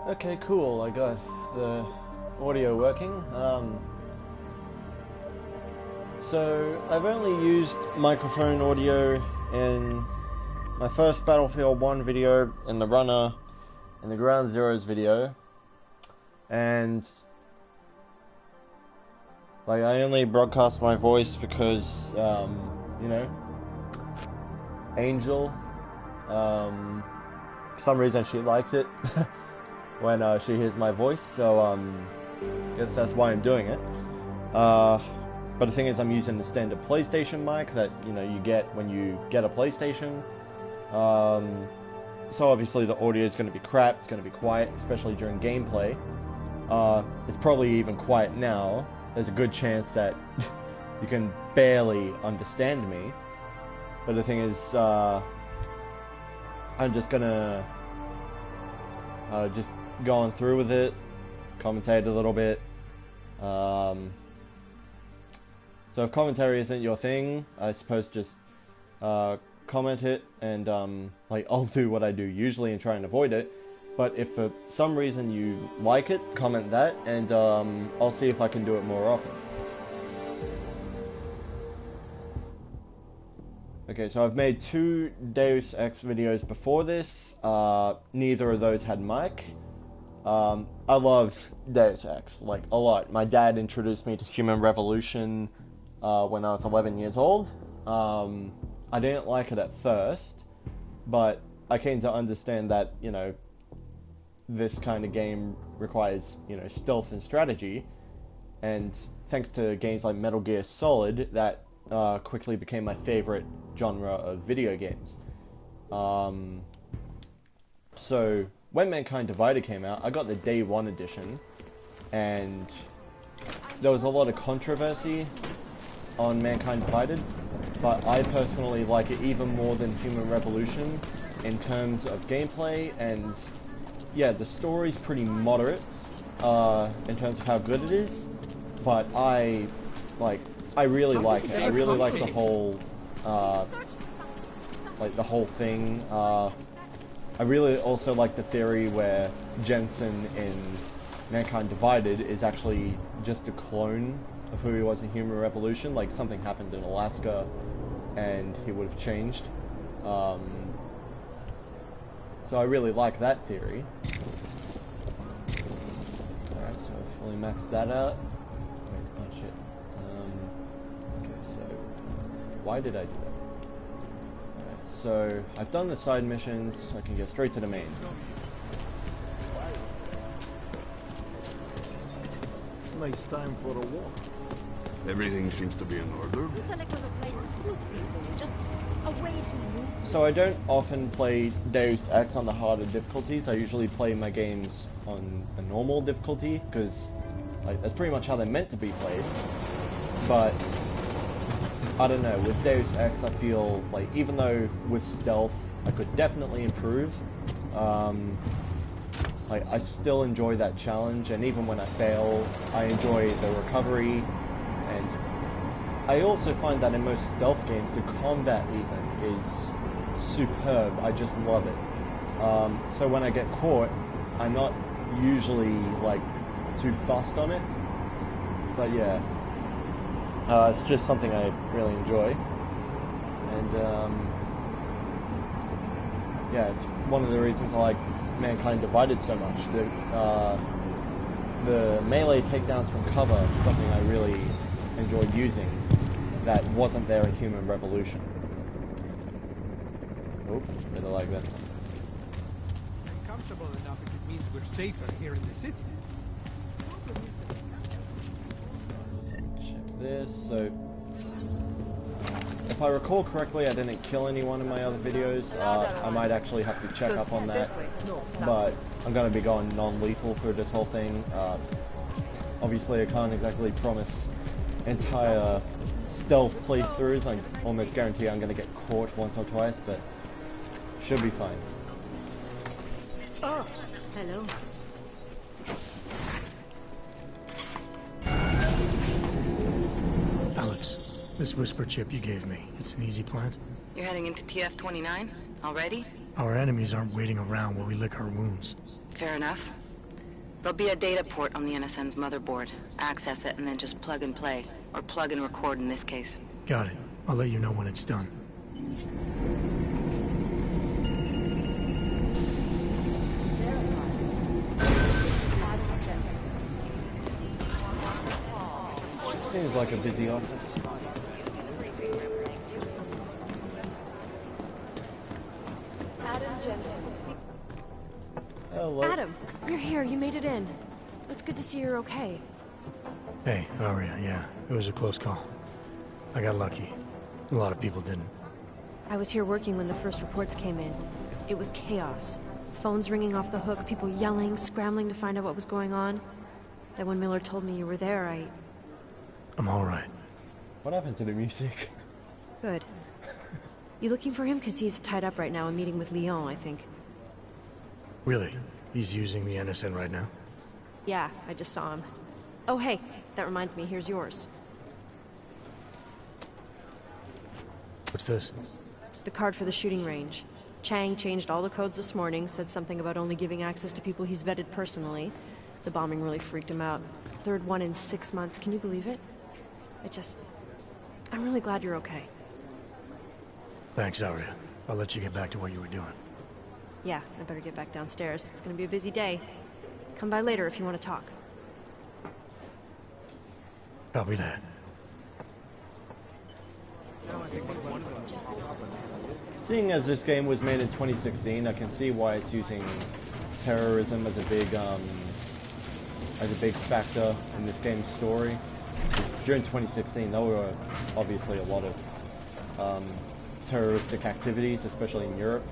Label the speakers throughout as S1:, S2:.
S1: Okay, cool. I got the audio working. So I've only used microphone audio in my first Battlefield 1 video, in the Runner, in the Ground Zeroes video, and like I only broadcast my voice because you know, Angel, for some reason she likes it when she hears my voice, so I guess that's why I'm doing it. But the thing is, I'm using the standard PlayStation mic that, you know, you get when you get a PlayStation. So obviously the audio is going to be crap, it's going to be quiet, especially during gameplay. It's probably even quiet now. There's a good chance that you can barely understand me. But the thing is, I'm just gonna just go on through with it, commentate a little bit. So if commentary isn't your thing, I suppose just comment it, and like I'll do what I do usually and try and avoid it. But if for some reason you like it, comment that, and I'll see if I can do it more often. Okay, so I've made 2 Deus Ex videos before this. Neither of those had mic. I love Deus Ex, like, a lot. My dad introduced me to Human Revolution when I was 11 years old. I didn't like it at first, but I came to understand that, you know, this kind of game requires, you know, stealth and strategy, and thanks to games like Metal Gear Solid, that quickly became my favorite genre of video games. So when Mankind Divided came out, I got the Day 1 edition, and there was a lot of controversy on Mankind Divided, but I personally like it even more than Human Revolution in terms of gameplay, and yeah, the story's pretty moderate in terms of how good it is, but I really like it. I really like the whole thing. I really also like the theory where Jensen in Mankind Divided is actually just a clone of who he was in Human Revolution. Like, something happened in Alaska and he would have changed. So I really like that theory. Alright, so I've fully maxed that out. Wait, oh shit. Okay, so why did I do that? Alright, so I've done the side missions, so I can get straight to the main.
S2: Nice time for a walk.
S3: Everything seems to be in order.
S1: So I don't often play Deus Ex on the harder difficulties. I usually play my games on a normal difficulty, because like, that's pretty much how they're meant to be played. But I don't know, with Deus Ex I feel like even though with stealth I could definitely improve, like, I still enjoy that challenge, and even when I fail, I enjoy the recovery. And I also find that in most stealth games, the combat even is superb. I just love it. So when I get caught, I'm not usually like too fussed on it. But yeah, it's just something I really enjoy. And yeah, it's one of the reasons I like Mankind Divided so much. The melee takedowns from cover is something I really enjoyed using that wasn't there in Human Revolution. Oh, really like that.
S2: Comfortable enough if it means we're safer here in the city.
S1: Check this. So, if I recall correctly, I didn't kill anyone in my other videos. I might actually have to check up on that, but I'm going to be going non-lethal through this whole thing. Obviously, I can't exactly promise entire stealth playthroughs. I almost guarantee I'm going to get caught once or twice, but should be fine.
S4: Oh, hello.
S5: Alex, This whisper chip you gave me, it's an easy plant?
S6: You're heading into TF-29? Already?
S5: Our enemies aren't waiting around while we lick our wounds.
S6: Fair enough. There'll be a data port on the NSN's motherboard. Access it and then just plug and play. Or plug and record in this case.
S5: Got it. I'll let you know when it's done.
S1: Seems like a busy office. Hello.
S7: Adam, you're here. You made it in. It's good to see you're okay.
S5: Hey, Aria, yeah. It was a close call. I got lucky. A lot of people didn't.
S7: I was here working when the first reports came in. It was chaos. Phones ringing off the hook, people yelling, scrambling to find out what was going on. Then when Miller told me you were there,
S5: I'm alright.
S1: What happened to the music?
S7: Good. You looking for him? Because he's tied up right now and meeting with Leon, I think.
S5: Really? He's using the NSN right now?
S7: Yeah, I just saw him. Oh, hey, that reminds me, here's yours.
S5: What's this?
S7: The card for the shooting range. Chang changed all the codes this morning, said something about only giving access to people he's vetted personally. The bombing really freaked him out. Third one in 6 months, can you believe it? I'm really glad you're okay.
S5: Thanks, Aria. I'll let you get back to what you were doing.
S7: Yeah, I better get back downstairs. It's gonna be a busy day. Come by later if you want to talk.
S5: Copy that.
S1: Seeing as this game was made in 2016, I can see why it's using terrorism as a big factor in this game's story. During 2016, there were obviously a lot of terroristic activities, especially in Europe.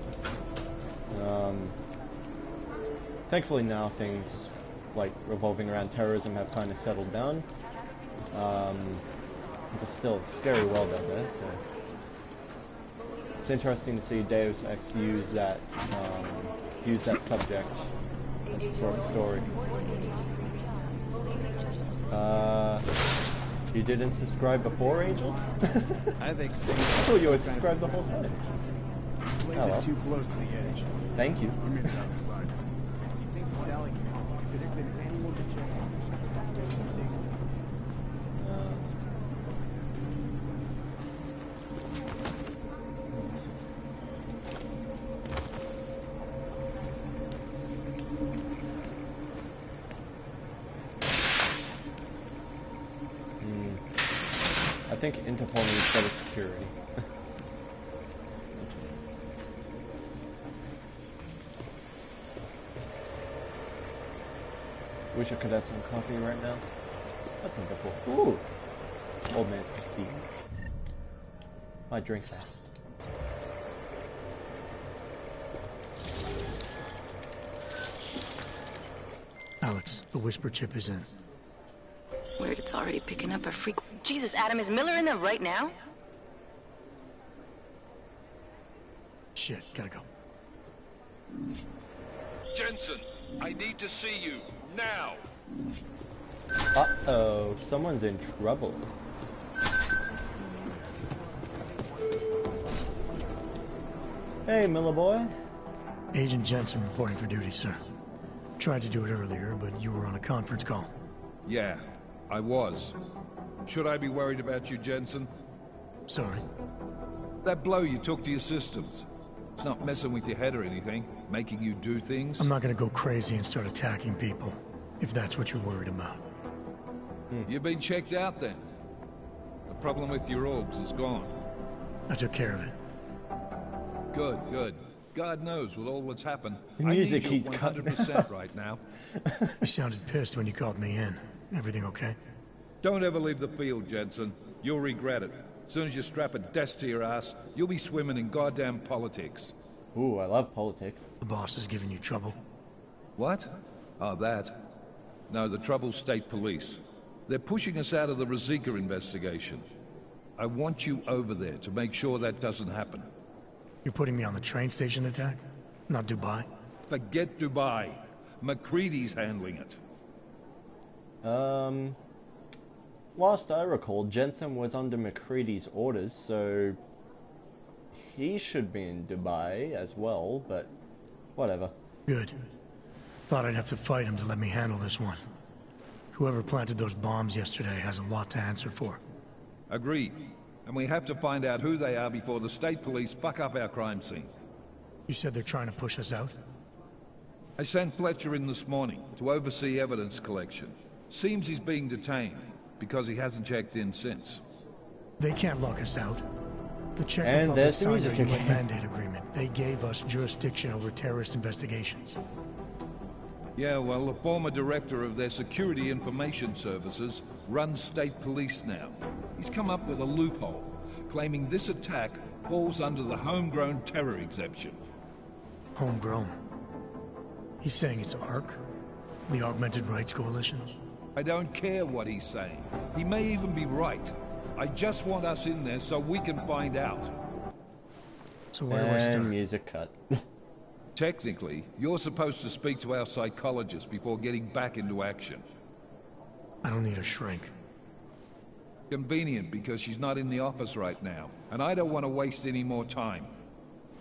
S1: Thankfully now things like revolving around terrorism have kind of settled down. But still, it's a scary world out there, so it's interesting to see Deus Ex use that subject for a story. You didn't subscribe before, Angel?
S2: I think so.
S1: I thought you were subscribed the whole time.
S2: Plays
S1: Oh, well.
S2: it too close to the edge.
S1: Thank you.
S2: I'm in that spot. You think I'm telling you? If it had been anyone to check on,
S1: I think Interpol needs better security. Wish I could have some coffee right now. That's wonderful. Ooh! Old man's prestige. I drink that.
S5: Alex, the whisper chip is in.
S6: Weird, it's already picking up a freak. Jesus, Adam, is Miller in there right now?
S5: Shit, gotta go.
S8: Jensen, I need to see you, now!
S1: Uh-oh, someone's in trouble. Hey, Miller boy.
S5: Agent Jensen reporting for duty, sir. Tried to do it earlier, but you were on a conference call.
S8: Yeah, I was. Should I be worried about you, Jensen?
S5: Sorry.
S8: That blow you took to your systems. It's not messing with your head or anything, making you do things?
S5: I'm not gonna go crazy and start attacking people, if that's what you're worried about.
S8: You've been checked out then? The problem with your orbs is gone.
S5: I took care of it.
S8: Good, good. God knows with all that's happened,
S1: The
S8: I
S1: music
S8: need you
S1: keeps cutting
S8: 100% right now.
S5: You sounded pissed when you called me in. Everything okay?
S8: Don't ever leave the field, Jensen. You'll regret it. As soon as you strap a desk to your ass, you'll be swimming in goddamn politics.
S1: Ooh, I love politics.
S5: The boss is giving you trouble.
S8: What? Oh, that. No, the Trouble State Police. They're pushing us out of the Ruzicka investigation. I want you over there to make sure that doesn't happen.
S5: You're putting me on the train station attack? Not Dubai?
S8: Forget Dubai. McCready's handling it.
S1: last I recall, Jensen was under McCready's orders, so he should be in Dubai as well, but whatever.
S5: Good. Thought I'd have to fight him to let me handle this one. Whoever planted those bombs yesterday has a lot to answer for.
S8: Agreed. And we have to find out who they are before the state police fuck up our crime scene.
S5: You said they're trying to push us out?
S8: I sent Fletcher in this morning to oversee evidence collection. Seems he's being detained, because he hasn't checked in since.
S5: They can't lock us out. The Czech
S1: And
S5: Republic
S1: there's the
S5: signed our
S1: music
S5: UN
S1: again.
S5: mandate agreement. They gave us jurisdiction over terrorist investigations.
S8: Yeah, well, the former director of their security information services runs state police now. He's come up with a loophole, claiming this attack falls under the homegrown terror exemption.
S5: Homegrown. He's saying it's ARC? The Augmented Rights Coalition?
S8: I don't care what he's saying. He may even be right. I just want us in there so we can find out.
S5: So where do I start?
S1: And music cut.
S8: Technically, you're supposed to speak to our psychologist before getting back into action.
S5: I don't need a shrink.
S8: Convenient because she's not in the office right now, and I don't want to waste any more time.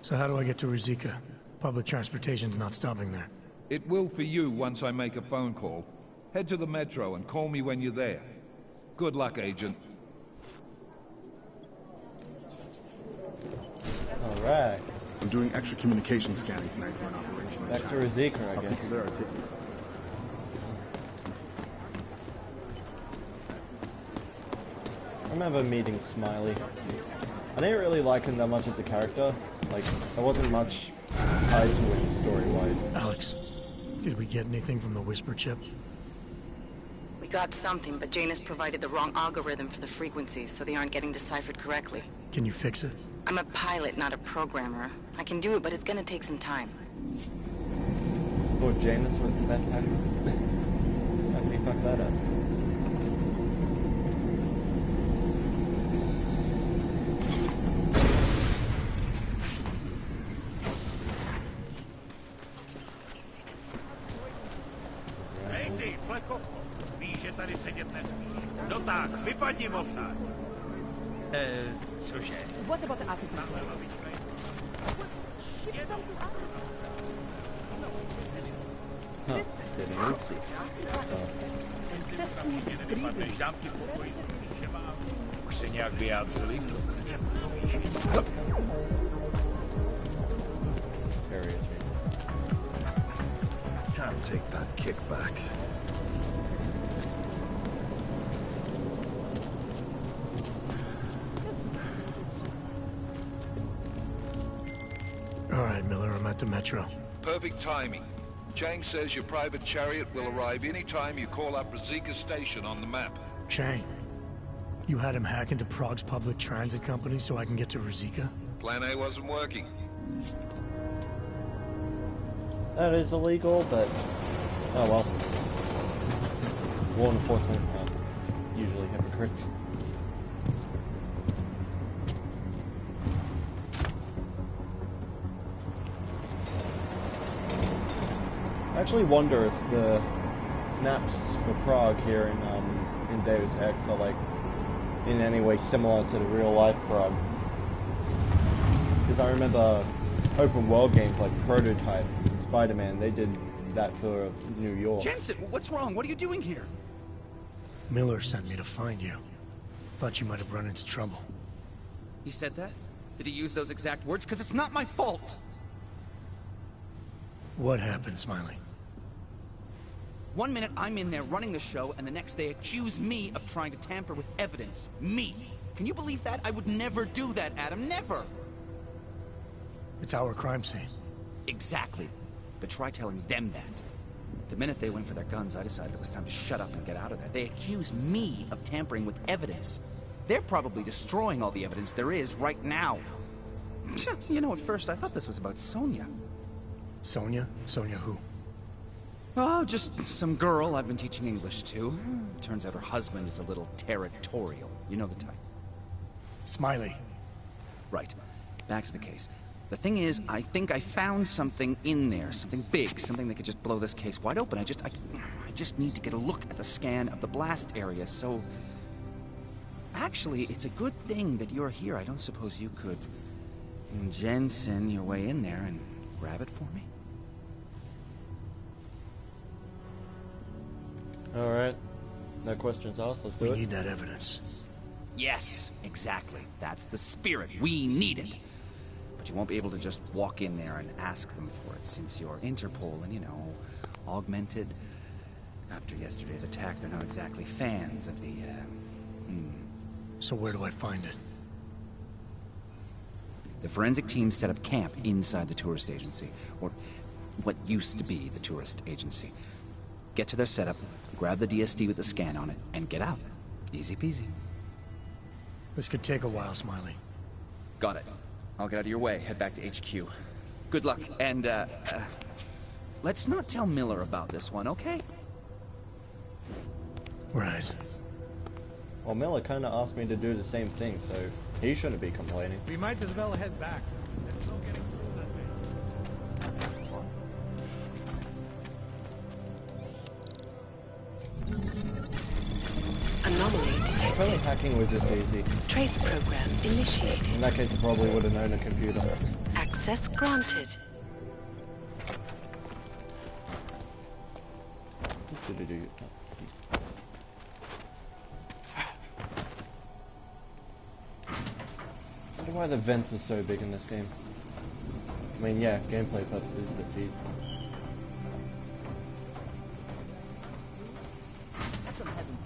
S5: So how do I get to Rizika? Public transportation's not stopping there.
S8: It will for you once I make a phone call. Head to the metro and call me when you're there. Good luck, Agent.
S1: Alright,
S9: I'm doing extra communication scanning tonight for an operation. in
S1: back to
S9: China.
S1: Rizika, I
S9: Our
S1: guess.
S9: people there are taking
S1: I remember meeting Smiley. I didn't really like him that much as a character. Like, there wasn't much tied to him story-wise.
S5: Alex, did we get anything from the Whisper chip?
S6: We got something, but Janus provided the wrong algorithm for the frequencies, so they aren't getting deciphered correctly.
S5: Can you fix it?
S6: I'm a pilot, not a programmer. I can do it, but it's gonna take some time.
S1: Thought Janus was the best hacker. How did he fuck that up?
S10: Ty, plekovko, víš, že tady sedět nesmíš. No tak, vypadni obsah.
S11: Cože?
S10: What about the African?
S1: Huh, didn't oopsie.
S10: Nevypadneš, dám ti pokoj. Už se nějak vyjádřili?
S1: Very interesting.
S9: Can't take that kick back.
S5: All right, Miller, I'm at the metro.
S8: Perfect timing. Chang says your private chariot will arrive any time you call up Rizika Station on the map.
S5: Chang, you had him hack into Prague's public transit company so I can get to Rizika?
S8: Plan A wasn't working.
S1: That is illegal, but oh well. Law enforcement are usually hypocrites. I actually wonder if the maps for Prague here in Deus Ex are like in any way similar to the real life Prague. Because I remember open world games like Prototype and Spider-Man, they did that for New York.
S11: Jensen, what's wrong? What are you doing here?
S5: Miller sent me to find you. Thought you might have run into trouble.
S11: He said that? Did he use those exact words? Because it's not my fault!
S5: What happened, Smiley?
S11: 1 minute I'm in there running the show, and the next they accuse me of trying to tamper with evidence. Me! Can you believe that? I would never do that, Adam. Never!
S5: It's our crime scene.
S11: Exactly. But try telling them that. The minute they went for their guns, I decided it was time to shut up and get out of there. They accuse me of tampering with evidence. They're probably destroying all the evidence there is right now. You know, at first I thought this was about Sonia.
S5: Sonia? Sonia who?
S11: Oh, just some girl I've been teaching English to. Turns out her husband is a little territorial. You know the type.
S5: Smiley.
S11: Right. Back to the case. The thing is, I think I found something in there. Something big. Something that could just blow this case wide open. I just need to get a look at the scan of the blast area, so... Actually, it's a good thing that you're here. I don't suppose you could Jensen your way in there and grab it for me?
S1: Alright. No questions asked, let's do it.
S5: We need that evidence.
S11: Yes, exactly. That's the spirit. We need it. But you won't be able to just walk in there and ask them for it, since you're Interpol and, you know, augmented. After yesterday's attack, they're not exactly fans of the,
S5: So where do I find it?
S11: The forensic team set up camp inside the tourist agency, or what used to be the tourist agency. Get to their setup, grab the DSD with the scan on it, and get out. Easy peasy.
S5: This could take a while, Smiley.
S11: Got it. I'll get out of your way, head back to HQ. Good luck, and, let's not tell Miller about this one, okay?
S5: Right.
S1: Well, Miller kinda asked me to do the same thing, so he shouldn't be complaining.
S2: We might as well head back. There's no getting through that way.
S6: Anomaly
S1: If only
S6: detected.
S1: hacking was just easy.
S6: Trace program initiated.
S1: In that case, I probably would have known a computer.
S6: Access granted.
S1: I wonder why the vents are so big in this game. I mean, yeah, gameplay purposes, but geez.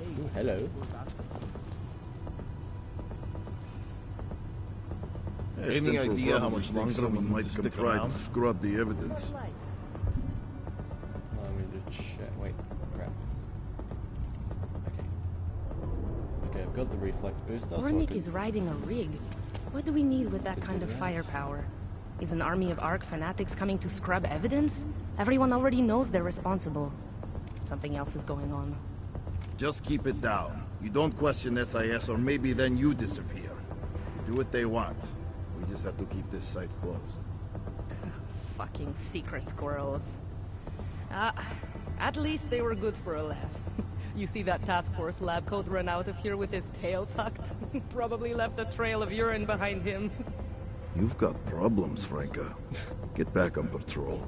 S1: Ooh, hello.
S3: Any idea how much longer we might stick around? Scrub the evidence.
S1: Let me just check. Wait, crap. Okay, I've got the reflex booster. So I
S12: Wernick
S1: can-
S12: is riding a rig. What do we need with that kind of firepower? Is an army of ARC fanatics coming to scrub evidence? Everyone already knows they're responsible. Something else is going on.
S3: Just keep it down. You don't question SIS, or maybe then you disappear. Do what they want. We just have to keep this site closed.
S12: Fucking secret squirrels. At least they were good for a laugh. You see that task force lab coat run out of here with his tail tucked? Probably left a trail of urine behind him.
S3: You've got problems, Franca. Get back on patrol.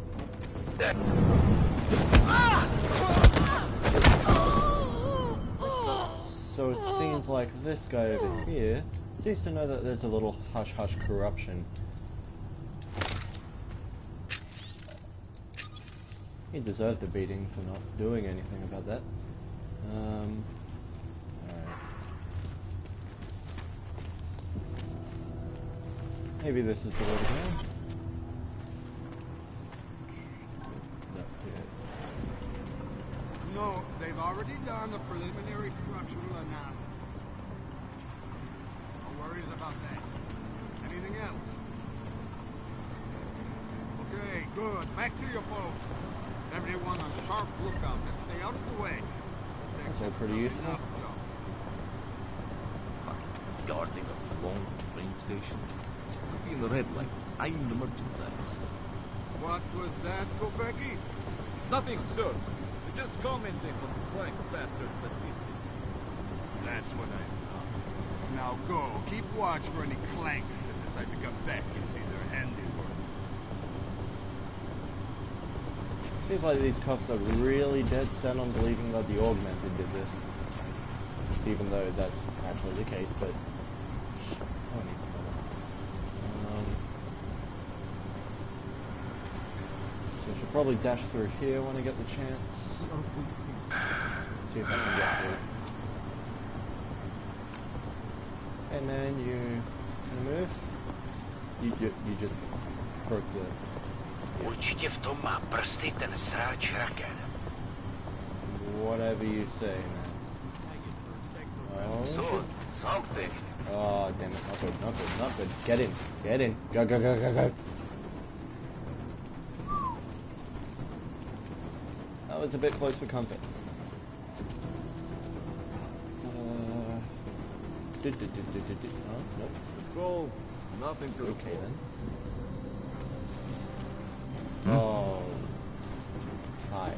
S1: So it seems like this guy over here seems to know that there's a little hush-hush corruption. He deserved a beating for not doing anything about that. Alright. Maybe this is the way to go.
S9: No, they've already done the preliminary structural analysis. No worries about that. Anything else? Okay, good. Back to your post. Everyone on sharp lookout and stay out of the way.
S1: That's all pretty useful.
S13: Fucking guarding a long train station. Could be in the red light. I'm the merchandise.
S9: What was that, Gobecki?
S10: Nothing, sir. Just commenting on the clank bastards that did this.
S9: That's what I thought. Now go. Keep watch for any clanks that decide to come back and see their handiwork.
S1: Seems like these cops are really dead set on believing that the Augmented did this. Even though that's actually the case, but... Oh, I need some other. So I should probably dash through here when I get the chance. See if I can get through. Hey man, you gonna move? You just broke the...
S10: Určitě v tom má prsty ten sráč raken.
S1: Whatever you say, man. Oh,
S10: So, something.
S1: oh damn it, not good, not good, not good. Get in, get in. Go, go, go, go, go. That was a bit close for comfort. Oh, nope.
S13: Control. Nothing to
S1: Okay then. Oh. Hi.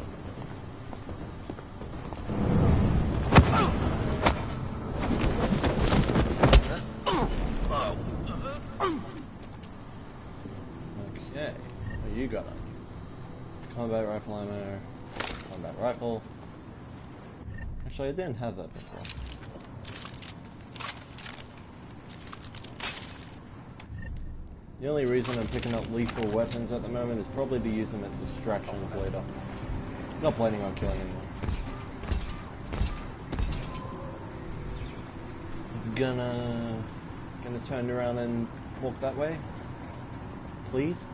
S1: rifle ammo, combat rifle. Actually, I didn't have that before. The only reason I'm picking up lethal weapons at the moment is probably to use them as distractions later. Not planning on killing anyone. Gonna turn around and walk that way, please.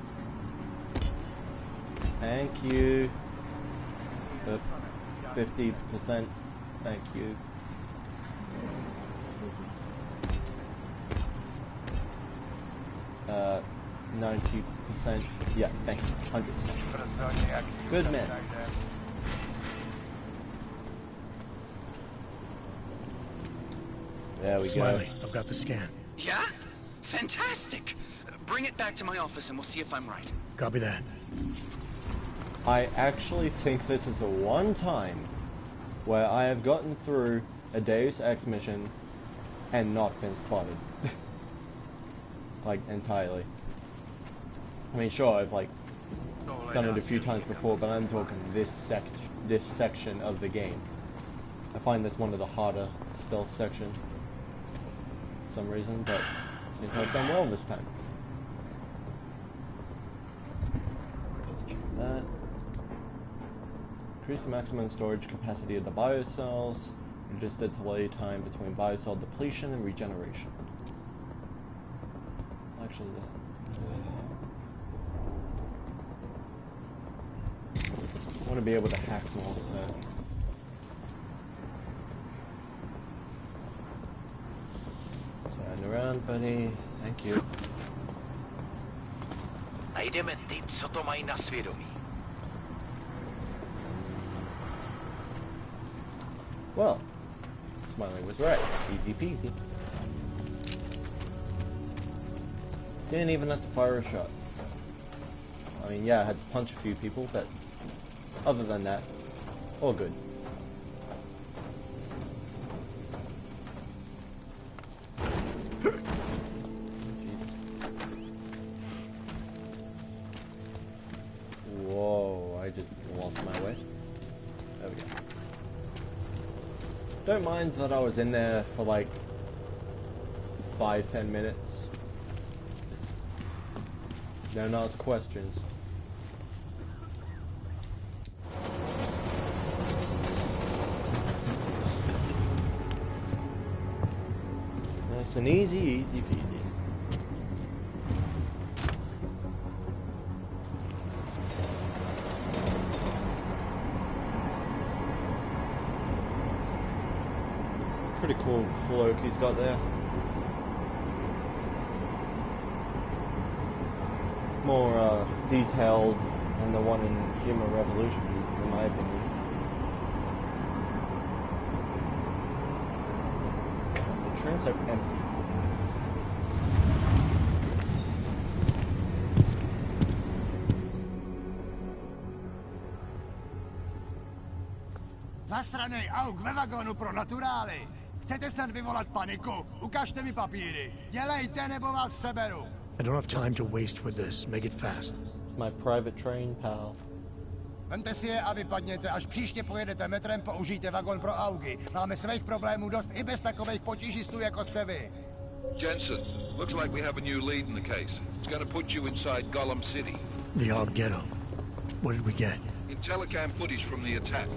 S1: Thank you. 50%. Thank you. Uh, 90%. Yeah, thank you. 100%. Good man. There we
S5: Smiley, I've got the scan.
S11: Yeah? Fantastic! Bring it back to my office and we'll see if I'm right.
S5: Copy that.
S1: I actually think this is the one time where I have gotten through a Deus Ex mission and not been spotted. Like, entirely. I mean, sure, I've, like, done it a few times before, but I'm talking this section of the game. I find this one of the harder stealth sections. For some reason, but it seems to have done well this time. Let's check that. Increase the maximum storage capacity of the biocells. Reduce the delay time between biocell depletion and regeneration. Actually, I want to be able to hack more. So. Turn around, buddy. Thank you.
S10: A jdeme ty, co to mají na svědomí.
S1: Well, Smiley was right. Easy peasy. Didn't even have to fire a shot. I mean, yeah, I had to punch a few people, but other than that, all good. Whoa, I just lost my way. There we go. Don't mind that I was in there for like 5-10 minutes. Don't ask questions. Nice and easy, easy peasy. Pretty cool cloak he's got there. More detailed than the one in Human Revolution, in my opinion. God, the train's so empty.
S9: Zasranej auk ve vagónu pro naturály. Chcete snad vyvolat paniku? Ukažte mi papíry. Dělejte, nebo vás seberu.
S5: I don't have time to waste with this. Make it fast.
S1: It's my private train, pal.
S9: Vemte si je a vypadněte. Až příště pojedete metrem, použijte vagon pro augy. Máme svých problémů dost i bez takových potížistů, jako jste vy.
S8: Jensen, looks like we have a new lead in the case. It's going to put you inside Gollum City.
S5: The Og Ghetto. What did we get?
S8: Telecam footage from the attack.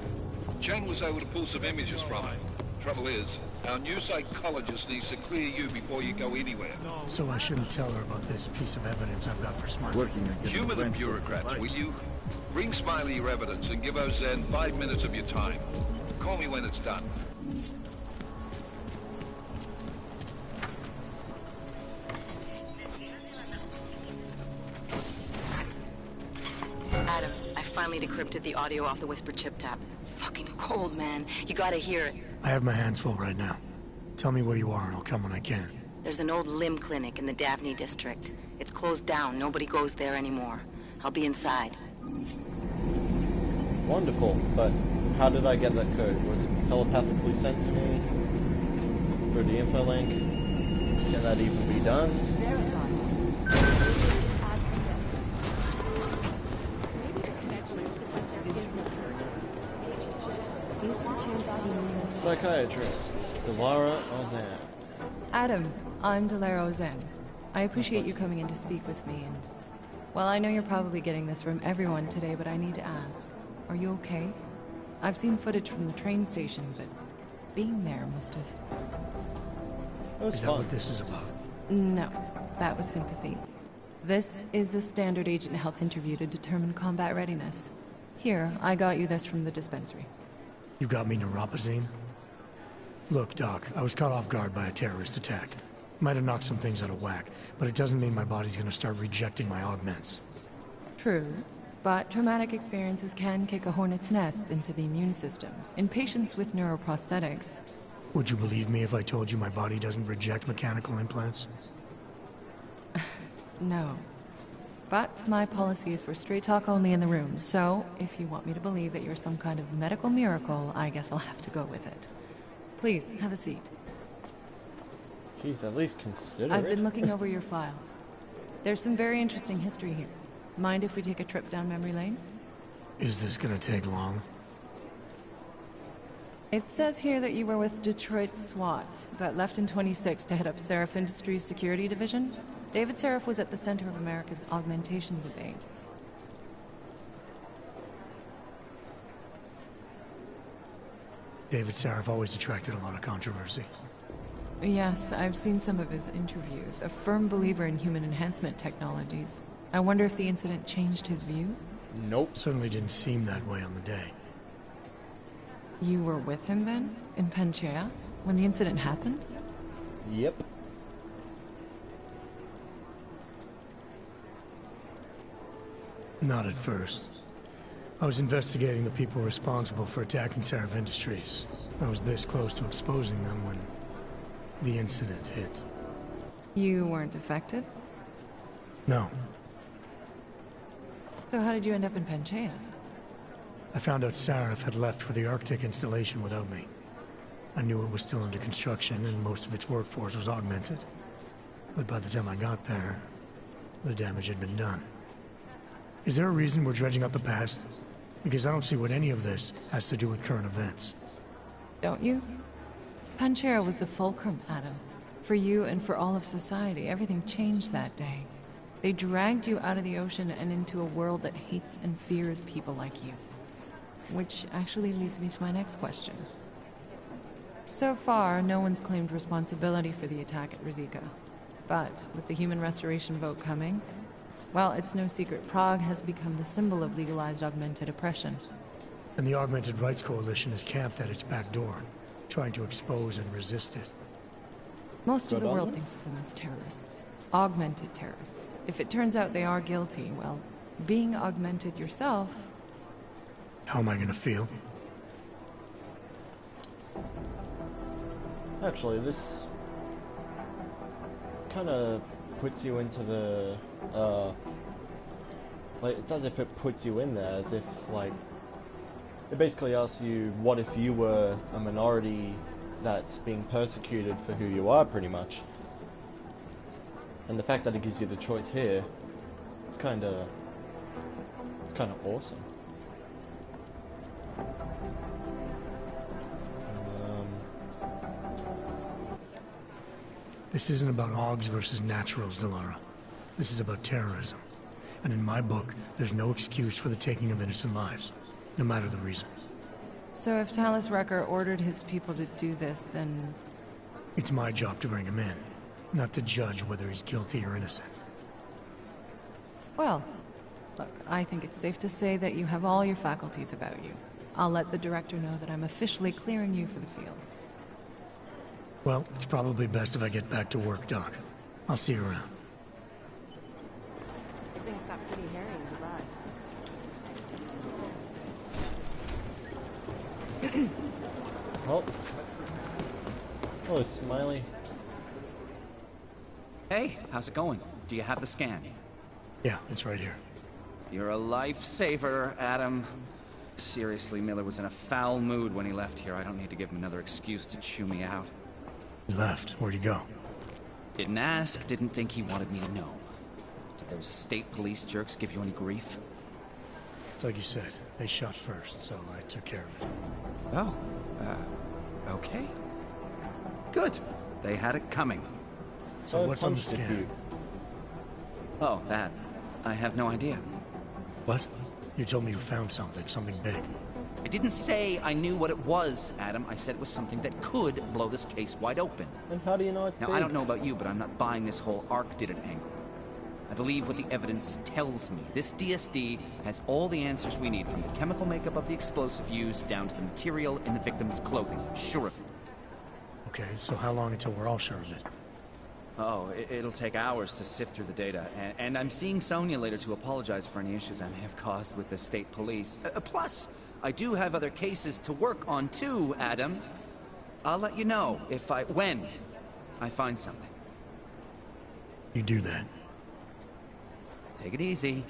S8: Chang was able to pull some images from it. Trouble is, our new psychologist needs to clear you before you go anywhere.
S5: So I shouldn't tell her about this piece of evidence I've got for Smiley.
S8: Human and bureaucrats, will you? Bring Smiley your evidence and give Ozan 5 minutes of your time. Call me when it's done.
S6: Adam, I finally decrypted the audio off the Whisper chip tap. Fucking cold, man. You gotta hear it.
S5: I have my hands full right now. Tell me where you are and I'll come when I can.
S6: There's an old limb clinic in the Daphne district. It's closed down. Nobody goes there anymore. I'll be inside.
S1: Wonderful, but how did I get that code? Was it telepathically sent to me? Through the info link? Can that even be done? psychiatrist, Delara Ozan.
S14: Adam, I'm Delara Ozan. I appreciate you coming in to speak with me, and... Well, I know you're probably getting this from everyone today, but I need to ask. Are you okay? I've seen footage from the train station, but being there must have...
S5: Is that what this is about?
S14: No, that was sympathy. This is a standard agent health interview to determine combat readiness. Here, I got you this from the dispensary.
S5: You got me neuropazine? Look, Doc, I was caught off guard by a terrorist attack. Might have knocked some things out of whack, but it doesn't mean my body's gonna start rejecting my augments.
S14: True, but traumatic experiences can kick a hornet's nest into the immune system. In patients with neuroprosthetics...
S5: Would you believe me if I told you my body doesn't reject mechanical implants?
S14: No. But my policy is for straight talk only in the room, so if you want me to believe that you're some kind of medical miracle, I guess I'll have to go with it. Please, have a seat.
S1: Jeez, at least consider it.
S14: I've been looking over your file. There's some very interesting history here. Mind if we take a trip down memory lane?
S5: Is this gonna take long?
S14: It says here that you were with Detroit SWAT, but left in 26 to head up Seraph Industries' security division. David Seraph was at the center of America's augmentation debate.
S5: David Seraph always attracted a lot of controversy.
S14: Yes, I've seen some of his interviews. A firm believer in human enhancement technologies. I wonder if the incident changed his view?
S1: Nope.
S5: Certainly didn't seem that way on the day.
S14: You were with him then? In Panchea? When the incident happened?
S1: Yep.
S5: Not at first. I was investigating the people responsible for attacking Seraph Industries. I was this close to exposing them when the incident hit.
S14: You weren't affected?
S5: No.
S14: So how did you end up in Panchea?
S5: I found out Seraph had left for the Arctic installation without me. I knew it was still under construction and most of its workforce was augmented. But by the time I got there, the damage had been done. Is there a reason we're dredging up the past? Because I don't see what any of this has to do with current events.
S14: Don't you? Panchea was the fulcrum, Adam. For you and for all of society, everything changed that day. They dragged you out of the ocean and into a world that hates and fears people like you. Which actually leads me to my next question. So far, no one's claimed responsibility for the attack at Rizika. But with the human restoration vote coming, well, it's no secret Prague has become the symbol of legalized augmented oppression.
S5: And the Augmented Rights Coalition is camped at its back door, trying to expose and resist it.
S14: Most of the world thinks of them as terrorists. Augmented terrorists. If it turns out they are guilty, well, being augmented yourself...
S5: How am I gonna feel?
S1: Actually, this kind of puts you into the, like, it's as if it puts you in there, as if, like, it basically asks you, what if you were a minority that's being persecuted for who you are, pretty much. And the fact that it gives you the choice here, it's kind of awesome.
S5: This isn't about Augs versus Naturals, Delara. This is about terrorism. And in my book, there's no excuse for the taking of innocent lives, no matter the reason.
S14: So if Talus Recker ordered his people to do this, then...
S5: It's my job to bring him in, not to judge whether he's guilty or innocent.
S14: Well, look, I think it's safe to say that you have all your faculties about you. I'll let the director know that I'm officially clearing you for the field.
S5: Well, it's probably best if I get back to work, Doc. I'll see you around.
S7: Things got pretty hairy in Dubai.
S1: Oh. Hello, Smiley.
S11: Hey, how's it going? Do you have the scan?
S5: Yeah, it's right here.
S11: You're a lifesaver, Adam. Seriously, Miller was in a foul mood when he left here. I don't need to give him another excuse to chew me out.
S5: He left. Where'd he go?
S11: Didn't ask, didn't think he wanted me to know. Did those state police jerks give you any grief?
S5: It's like you said, they shot first, so I took care of it.
S11: Oh, Okay. Good. They had it coming.
S5: So what's on the scan?
S11: Oh, that. I have no idea.
S5: What? You told me you found something big.
S11: I didn't say I knew what it was, Adam. I said it was something that could blow this case wide open.
S1: And how do you know it's
S11: Now,
S1: big?
S11: I don't know about you, but I'm not buying this whole Ark did it angle. I believe what the evidence tells me. This DSD has all the answers we need, from the chemical makeup of the explosive used down to the material in the victim's clothing. I'm sure of it.
S5: Okay, so how long until we're all sure of it?
S11: Oh, it'll take hours to sift through the data, and I'm seeing Sonia later to apologize for any issues I may have caused with the state police. Plus, I do have other cases to work on too, Adam. I'll let you know when I find something.
S5: You do that.
S11: Take it easy.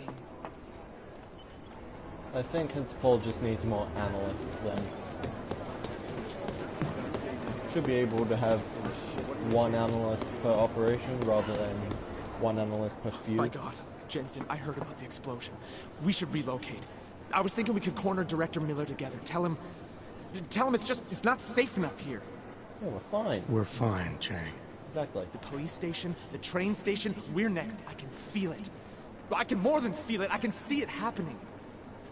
S1: I think Interpol just needs more analysts then. Should be able to have one analyst per operation rather than one analyst per few.
S15: My God, Jensen, I heard about the explosion. We should relocate. I was thinking we could corner Director Miller together. Tell him it's not safe enough here.
S1: Yeah, we're fine.
S5: We're fine, Chang.
S1: Exactly.
S15: The police station, the train station, we're next. I can feel it. I can more than feel it. I can see it happening.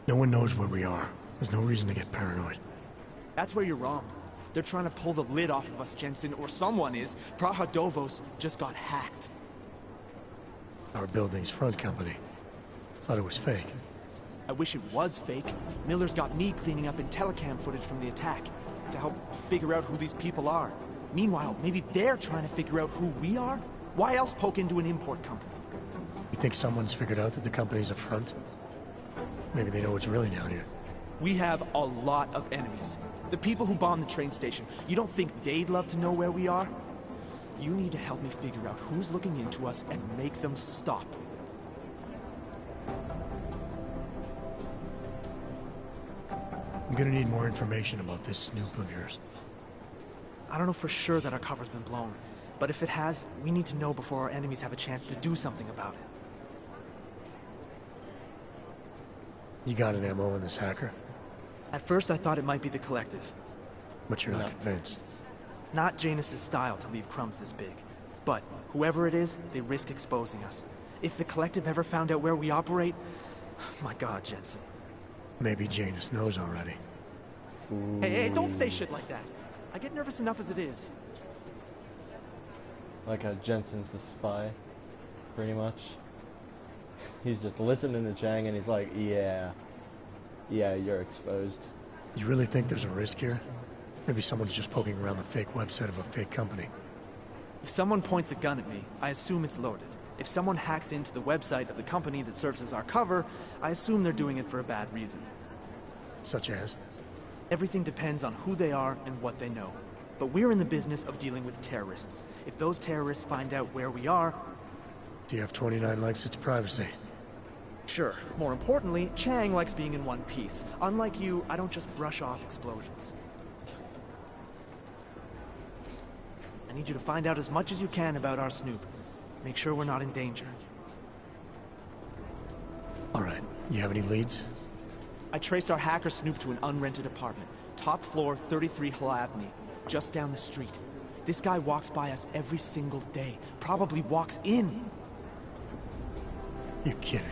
S5: No one knows where we are. There's no reason to get paranoid.
S15: That's where you're wrong. They're trying to pull the lid off of us, Jensen, or someone is. Praha Dovos just got hacked.
S5: Our building's front company. Thought it was fake.
S15: I wish it was fake. Miller's got me cleaning up IntelliCam footage from the attack to help figure out who these people are. Meanwhile, maybe they're trying to figure out who we are? Why else poke into an import company?
S5: You think someone's figured out that the company's a front? Maybe they know what's really down here.
S15: We have a lot of enemies. The people who bombed the train station. You don't think they'd love to know where we are? You need to help me figure out who's looking into us and make them stop.
S5: I'm gonna need more information about this snoop of yours.
S15: I don't know for sure that our cover's been blown, but if it has, we need to know before our enemies have a chance to do something about it.
S5: You got an MO in this hacker?
S15: At first I thought it might be the Collective.
S5: But you're not convinced.
S15: Not Janus's style to leave crumbs this big. But whoever it is, they risk exposing us. If the Collective ever found out where we operate... My God, Jensen.
S5: Maybe Janus knows already.
S15: Hey, don't say shit like that. I get nervous enough as it is.
S1: Like how Jensen's the spy, pretty much. He's just listening to Chang and he's like, yeah, you're exposed.
S5: You really think there's a risk here? Maybe someone's just poking around the fake website of a fake company.
S15: If someone points a gun at me, I assume it's loaded. If someone hacks into the website of the company that serves as our cover, I assume they're doing it for a bad reason.
S5: Such as?
S15: Everything depends on who they are and what they know. But we're in the business of dealing with terrorists. If those terrorists find out where we are...
S5: DF-29 likes its privacy.
S15: Sure. More importantly, Chang likes being in one piece. Unlike you, I don't just brush off explosions. I need you to find out as much as you can about our snoop. Make sure we're not in danger.
S5: All right. You have any leads?
S15: I traced our hacker snoop to an unrented apartment. Top floor, 33 Hlavny. Just down the street. This guy walks by us every single day. Probably walks in.
S5: You're kidding.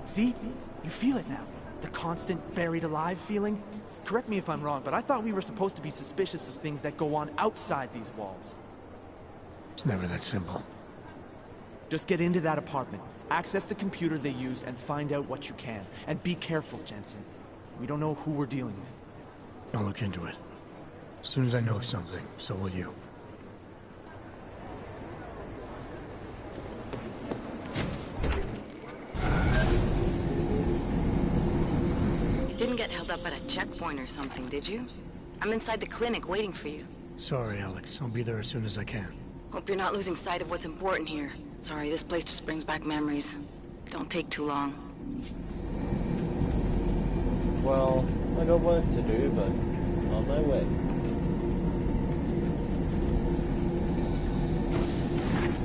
S15: See? You feel it now. The constant buried alive feeling. Correct me if I'm wrong, but I thought we were supposed to be suspicious of things that go on outside these walls.
S5: It's never that simple.
S15: Just get into that apartment, access the computer they used, and find out what you can. And be careful, Jensen. We don't know who we're dealing with.
S5: I'll look into it. As soon as I know something, so will you.
S6: You didn't get held up at a checkpoint or something, did you? I'm inside the clinic waiting for you.
S5: Sorry, Alex. I'll be there as soon as I can.
S6: Hope you're not losing sight of what's important here. Sorry, this place just brings back memories. Don't take too long.
S1: Well, I got work to do, but on my way.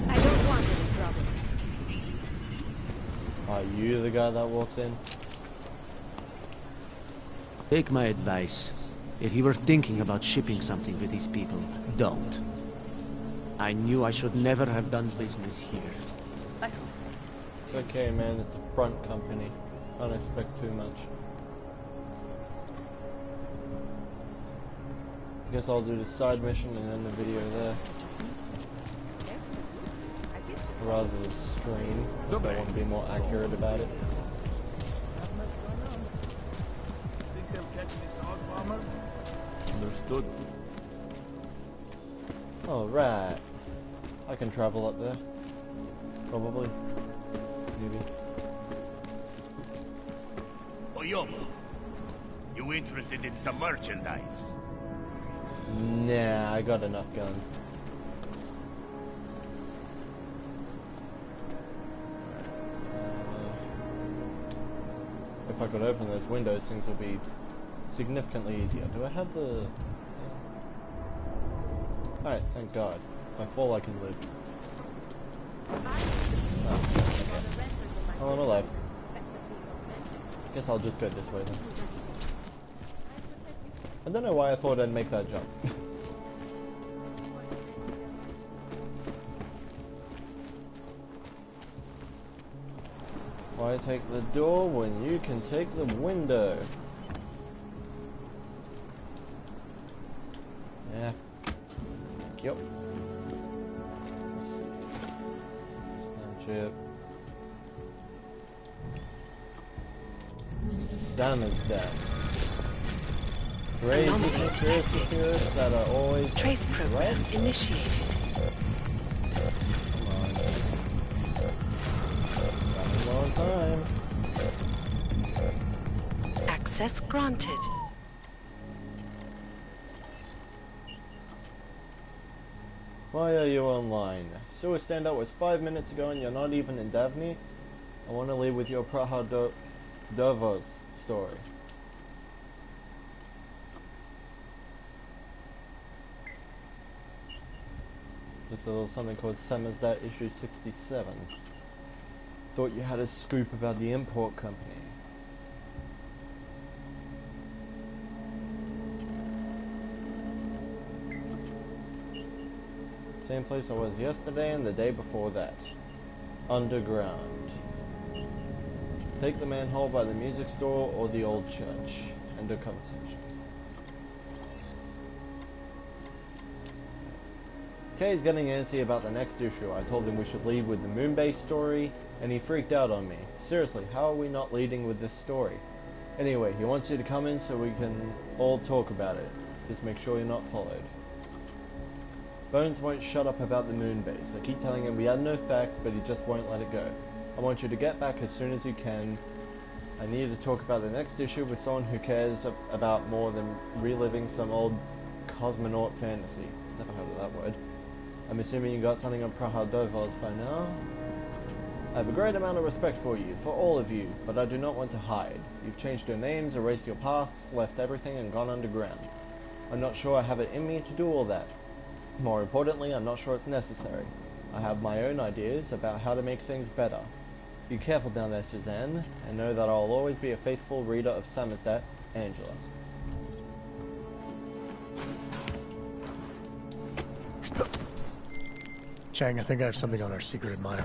S7: I don't want any trouble.
S1: Are you the guy that walked in?
S16: Take my advice. If you were thinking about shipping something with these people, don't. I knew I should never have done business here.
S1: It's okay, man. It's a front company. Can't expect too much. Guess I'll do the side mission and end the video there. Rather than stream. I want to be more accurate about it.
S3: Think they'll catch this hog bomber?
S13: Understood.
S1: Alright. I can travel up there. Probably. Maybe.
S10: Oyomo, you interested in some merchandise?
S1: Nah, I got enough guns. If I could open those windows, things would be significantly easier. Do I have the... Alright, thank God. If I fall, I can live. Oh, okay. Oh, I'm alive. Guess I'll just go this way then. I don't know why I thought I'd make that jump. Why take the door when you can take the window? Yeah. Yep. Snapship. Salmon's dead. Crazy conspiracy theorists that are always
S6: Trace program initiated.
S1: Long time.
S6: Access granted.
S1: Why are you online? Sewer standout was 5 minutes ago and you're not even in Daphne? I want to leave with your CondorMahJedas story. There's a little something called Samizdat issue 67. Thought you had a scoop about the import company. Same place I was yesterday and the day before that. Underground. Take the manhole by the music store or the old church. End of conversation. Kay's getting antsy about the next issue. I told him we should lead with the Moonbase story, and he freaked out on me. Seriously, how are we not leading with this story? Anyway, he wants you to come in so we can all talk about it. Just make sure you're not followed. Bones won't shut up about the Moonbase. I keep telling him we had no facts, but he just won't let it go. I want you to get back as soon as you can. I need you to talk about the next issue with someone who cares about more than reliving some old cosmonaut fantasy. Never heard of that word. I'm assuming you got something on CondorMahJedas by now? I have a great amount of respect for you, for all of you, but I do not want to hide. You've changed your names, erased your pasts, left everything and gone underground. I'm not sure I have it in me to do all that. More importantly, I'm not sure it's necessary. I have my own ideas about how to make things better. Be careful down there, Suzanne, and know that I'll always be a faithful reader of Samizdat, Angela.
S5: Chang, I think I have something on our secret admirer.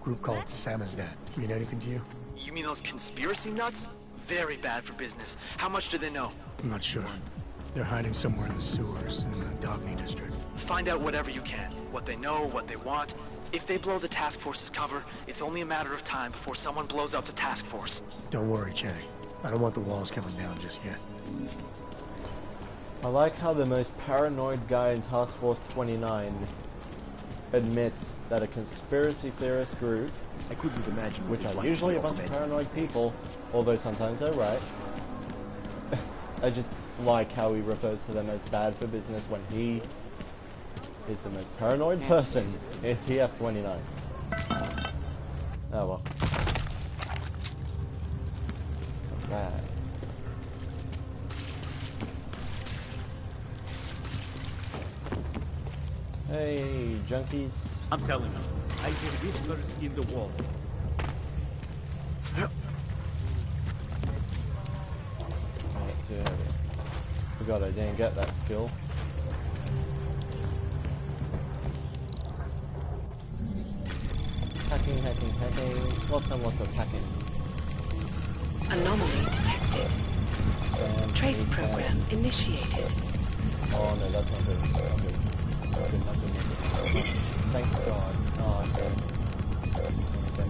S5: Group called Samizdat. Mean anything to you?
S15: You mean those conspiracy nuts? Very bad for business. How much do they know?
S5: I'm not sure. They're hiding somewhere in the sewers in the Daphne district.
S15: Find out whatever you can. What they know, what they want. If they blow the task force's cover, it's only a matter of time before someone blows up the task force.
S5: Don't worry, Chang. I don't want the walls coming down just yet.
S1: I like how the most paranoid guy in Task Force 29 admits that a conspiracy theorist group,
S13: I couldn't imagine
S1: which are usually a bunch of paranoid people, although sometimes they're right. I just like how he refers to them as bad for business when he is the most paranoid person in TF29. Oh well. Alright. Hey, junkies.
S13: I'm telling you, I hear whispers in the wall.
S1: Alright, too heavy. Forgot I didn't get that skill. Hacking. Lots of hacking.
S6: Anomaly detected. Trace program initiated.
S1: Oh no, that's not good. Not good. Thank God. Oh, okay. I'm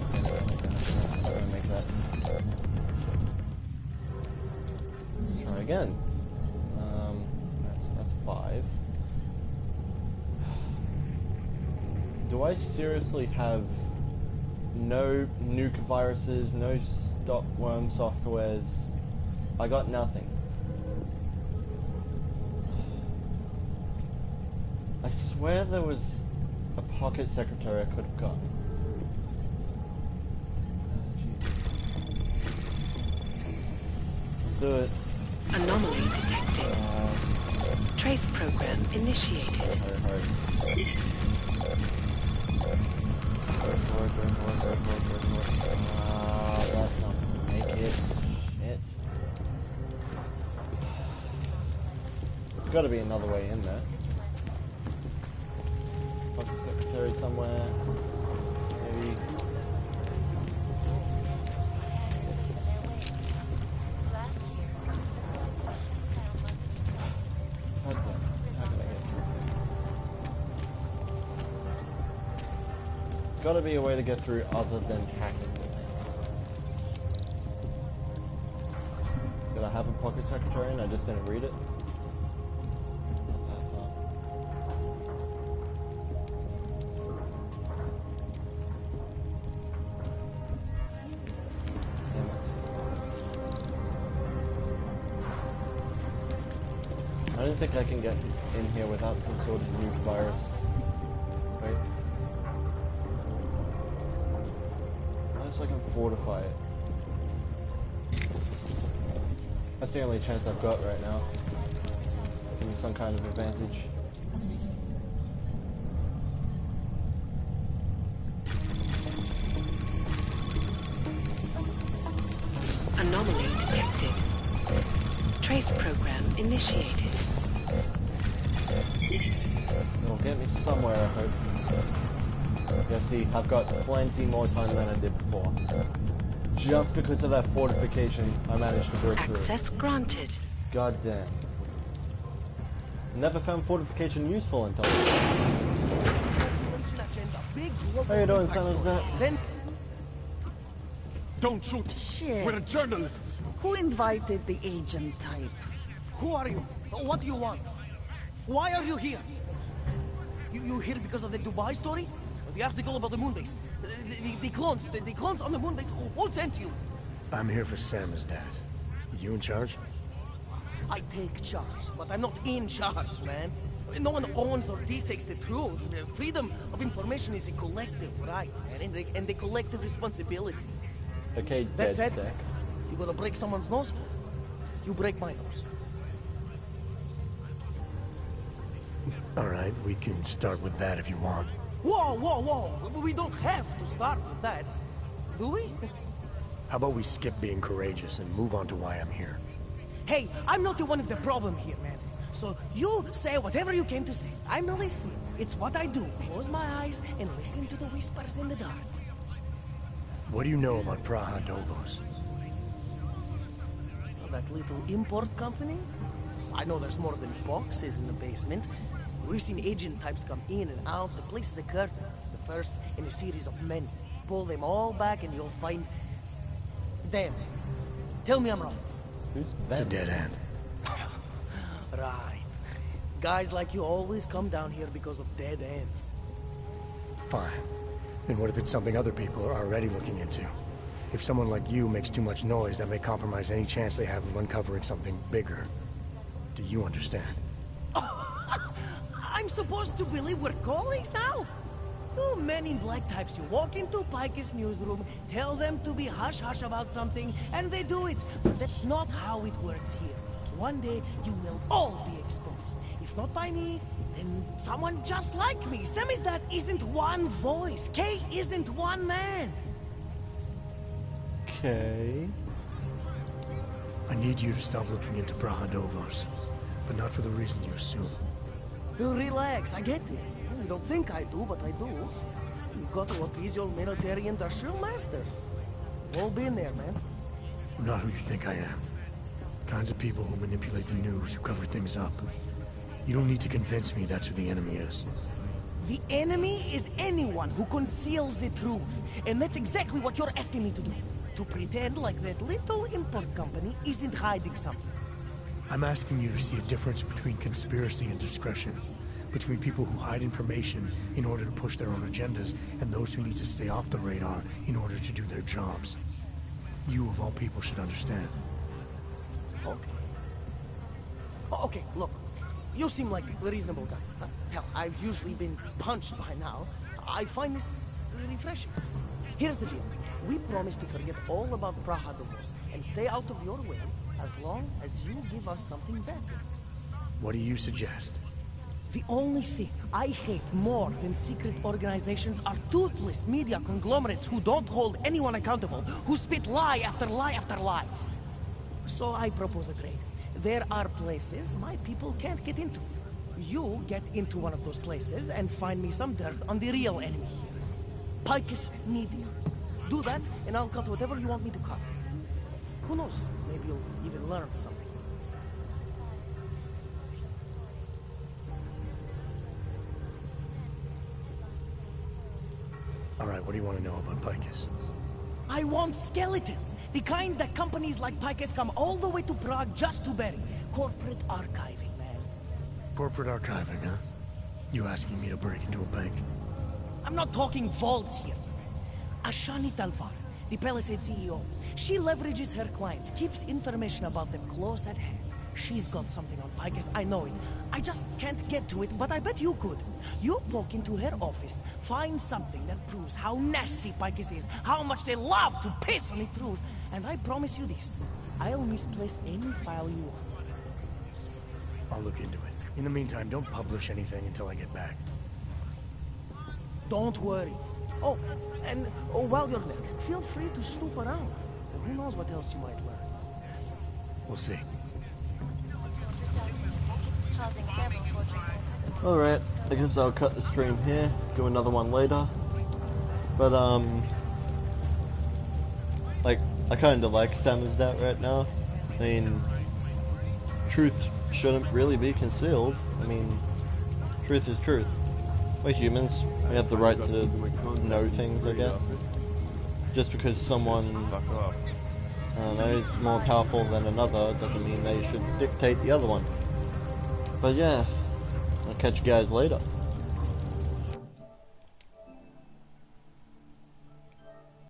S1: gonna make that. Let's try again. That's 5. Do I seriously have no nuke viruses, no stop worm softwares? I got nothing. I swear there was a pocket secretary I could have gotten. Let's do it.
S6: Anomaly detected. Trace program initiated.
S1: Hurry. That's not gonna make it. Shit. There's gotta be another way in there. Pocket secretary somewhere. Maybe. How can I get through? There's gotta be a way to get through other than hacking. Did I have a pocket secretary and I just didn't read it? I don't think I can get in here without some sort of nuke virus. Wait. Unless I can fortify it. That's the only chance I've got right now. Give me some kind of advantage.
S6: Anomaly detected. Trace program initiated.
S1: It'll get me somewhere, I hope. Yeah, see, I've got plenty more time than I did before. Just because of that fortification, I managed to break through.
S6: Access granted.
S1: God damn. Never found fortification useful until. How you doing, son of that?
S9: Don't shoot!
S17: Shit.
S9: We're journalists!
S17: Who invited the agent type?
S18: Who are you? What do you want? Why are you here? You here because of the Dubai story? The article about the moon base? The clones on the moon base? Who sent you?
S5: I'm here for Sam's dad. You in charge?
S18: I take charge, but I'm not in charge, man. No one owns or dictates the truth. Freedom of information is a collective right, man, and the collective responsibility.
S1: Okay,
S18: That said,
S1: dead
S18: you gonna break someone's nose? You break my nose.
S5: Alright, we can start with that if you want.
S18: Whoa! We don't have to start with that, do we?
S5: How about we skip being courageous and move on to why I'm here?
S18: Hey, I'm not the one of the problem here, man. So you say whatever you came to say. I'm not listening. It's what I do. Close my eyes and listen to the whispers in the dark.
S5: What do you know about CondorMahJedas?
S18: That little import company? I know there's more than boxes in the basement. We've seen agent types come in and out. The place is a curtain. The first in a series of many. Pull them all back and you'll find... them. Tell me I'm wrong.
S5: It's a dead end.
S18: Right. Guys like you always come down here because of dead ends.
S5: Fine. Then what if it's something other people are already looking into? If someone like you makes too much noise, that may compromise any chance they have of uncovering something bigger. Do you understand?
S18: I'm supposed to believe we're colleagues now? You men in black types, you walk into Pike's newsroom, tell them to be hush-hush about something, and they do it. But that's not how it works here. One day, you will all be exposed. If not by me, then someone just like me. Samizdat isn't one voice. Kay isn't one man.
S1: Okay.
S5: I need you to stop looking into CondorMahJedas. but not for the reason you assume.
S18: Relax, I get it. You don't think I do, but I do. You got to appease your military industrial masters. We've all been there, man.
S5: I'm not who you think I am. Kinds of people who manipulate the news, who cover things up. You don't need to convince me that's who the enemy is.
S18: The enemy is anyone who conceals the truth. And that's exactly what you're asking me to do. To pretend like that little import company isn't hiding something.
S5: I'm asking you to see a difference between conspiracy and discretion. Between people who hide information in order to push their own agendas and those who need to stay off the radar in order to do their jobs. You, of all people, should understand.
S18: Okay. Okay, look. You seem like a reasonable guy. Hell, I've usually been punched by now. I find this refreshing. Here's the deal. We promise to forget all about Praha Domos and stay out of your way as long as you give us something better.
S5: What do you suggest?
S18: The only thing I hate more than secret organizations are toothless media conglomerates who don't hold anyone accountable, who spit lie after lie after lie. So I propose a trade. There are places my people can't get into. You get into one of those places and find me some dirt on the real enemy here. Picus Media. Do that, and I'll cut whatever you want me to cut. Who knows? Maybe you'll even learn something.
S5: Alright, what do you want to know about Picus?
S18: I want skeletons. The kind that companies like Picus come all the way to Prague just to bury. Corporate archiving, man.
S5: Corporate archiving, huh? You asking me to break into a bank?
S18: I'm not talking vaults here. Ashani Talvar, the Palisade CEO. She leverages her clients, keeps information about them close at hand. She's got something on Picus, I know it. I just can't get to it, but I bet you could. You poke into her office, find something that proves how nasty Picus is, how much they love to piss on the truth, and I promise you this. I'll misplace any file you want.
S5: I'll look into it. In the meantime, don't publish anything until I get back.
S18: Don't worry. Oh, and while you're there, feel free to snoop around. Who knows what else you might learn.
S5: We'll see.
S1: Alright, I guess I'll cut the stream here, do another one later. But, like, I kinda like Samizdat right now. I mean, truth shouldn't really be concealed. I mean, truth is truth. We're humans, we have the right to know things, I guess. Just because someone, I don't know, is more powerful than another doesn't mean they should dictate the other one. But yeah, I'll catch you guys later.